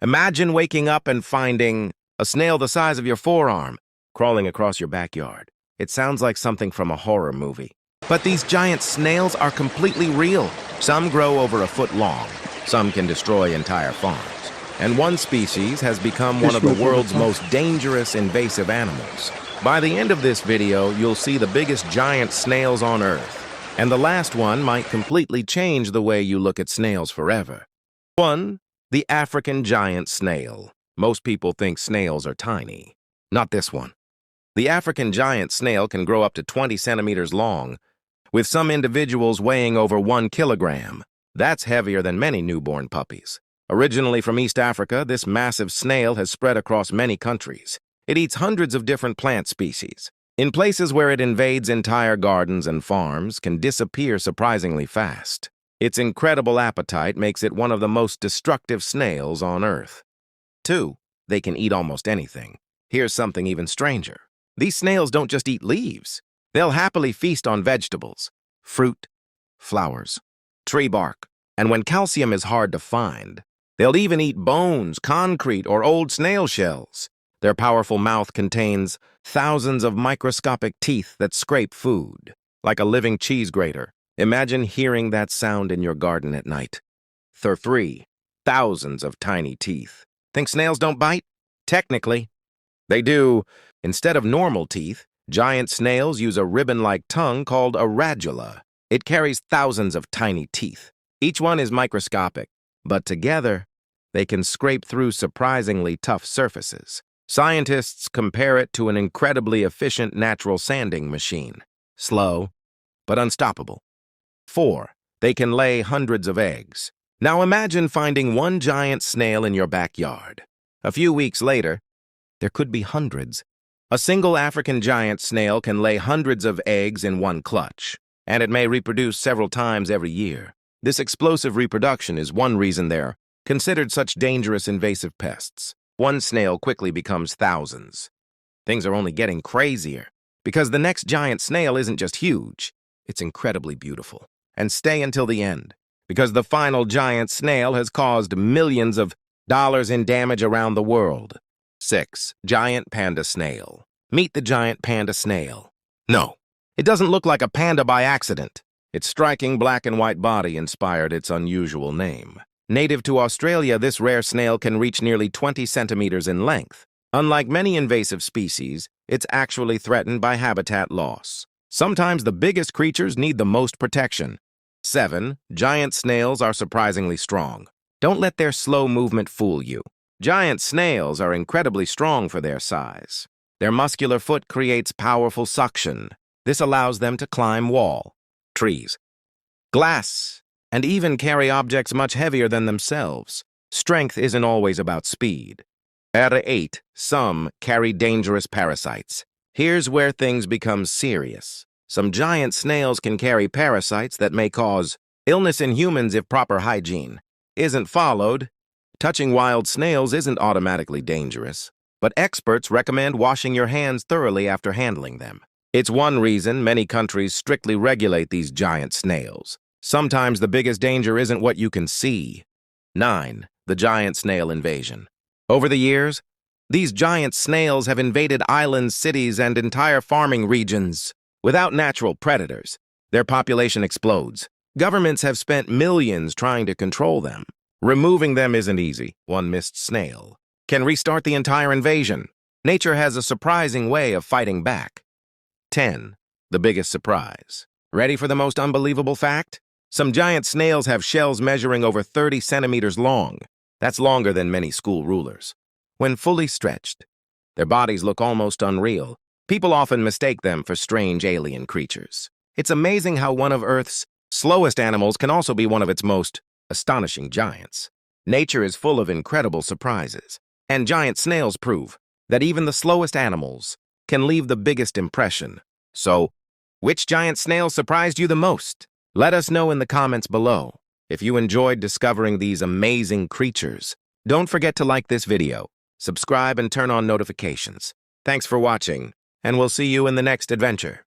Imagine waking up and finding a snail the size of your forearm crawling across your backyard. It sounds like something from a horror movie. But these giant snails are completely real. Some grow over a foot long. Some can destroy entire farms. And one species has become one of the world's most dangerous invasive animals. By the end of this video, you'll see the biggest giant snails on Earth. And the last one might completely change the way you look at snails forever. 1. The African giant snail. Most people think snails are tiny. Not this one. The African giant snail can grow up to 20 centimeters long, with some individuals weighing over 1 kilogram. That's heavier than many newborn puppies. Originally from East Africa, this massive snail has spread across many countries. It eats hundreds of different plant species. In places where it invades entire gardens and farms, can disappear surprisingly fast. Its incredible appetite makes it one of the most destructive snails on Earth. 2. They can eat almost anything. Here's something even stranger. These snails don't just eat leaves. They'll happily feast on vegetables, fruit, flowers, tree bark, and when calcium is hard to find, they'll even eat bones, concrete, or old snail shells. Their powerful mouth contains thousands of microscopic teeth that scrape food, like a living cheese grater. Imagine hearing that sound in your garden at night. 3. Thousands of tiny teeth. Think snails don't bite? Technically, they do. Instead of normal teeth, giant snails use a ribbon-like tongue called a radula. It carries thousands of tiny teeth. Each one is microscopic, but together, they can scrape through surprisingly tough surfaces. Scientists compare it to an incredibly efficient natural sanding machine. Slow, but unstoppable. 4. They can lay hundreds of eggs. Now imagine finding one giant snail in your backyard. A few weeks later, there could be hundreds. A single African giant snail can lay hundreds of eggs in one clutch, and it may reproduce several times every year. This explosive reproduction is one reason they're considered such dangerous invasive pests. One snail quickly becomes thousands. Things are only getting crazier, because the next giant snail isn't just huge, it's incredibly beautiful. And stay until the end, because the final giant snail has caused millions of dollars in damage around the world. 6. Giant panda snail. Meet the giant panda snail. No, it doesn't look like a panda by accident. Its striking black and white body inspired its unusual name. Native to Australia, this rare snail can reach nearly 20 centimeters in length. Unlike many invasive species, it's actually threatened by habitat loss. Sometimes the biggest creatures need the most protection. 7. Giant snails are surprisingly strong. Don't let their slow movement fool you. Giant snails are incredibly strong for their size. Their muscular foot creates powerful suction. This allows them to climb walls, trees, glass, and even carry objects much heavier than themselves. Strength isn't always about speed. At 8, some carry dangerous parasites. Here's where things become serious. Some giant snails can carry parasites that may cause illness in humans if proper hygiene isn't followed. Touching wild snails isn't automatically dangerous, but experts recommend washing your hands thoroughly after handling them. It's one reason many countries strictly regulate these giant snails. Sometimes the biggest danger isn't what you can see. 9. The giant snail invasion. Over the years, these giant snails have invaded islands, cities, and entire farming regions. Without natural predators, their population explodes. Governments have spent millions trying to control them. Removing them isn't easy. One missed snail can restart the entire invasion. Nature has a surprising way of fighting back. 10. The biggest surprise. Ready for the most unbelievable fact? Some giant snails have shells measuring over 30 centimeters long. That's longer than many school rulers. When fully stretched, their bodies look almost unreal. People often mistake them for strange alien creatures. It's amazing how one of Earth's slowest animals can also be one of its most astonishing giants. Nature is full of incredible surprises, and giant snails prove that even the slowest animals can leave the biggest impression. So, which giant snail surprised you the most? Let us know in the comments below. If you enjoyed discovering these amazing creatures, don't forget to like this video, subscribe, and turn on notifications. Thanks for watching, and we'll see you in the next adventure.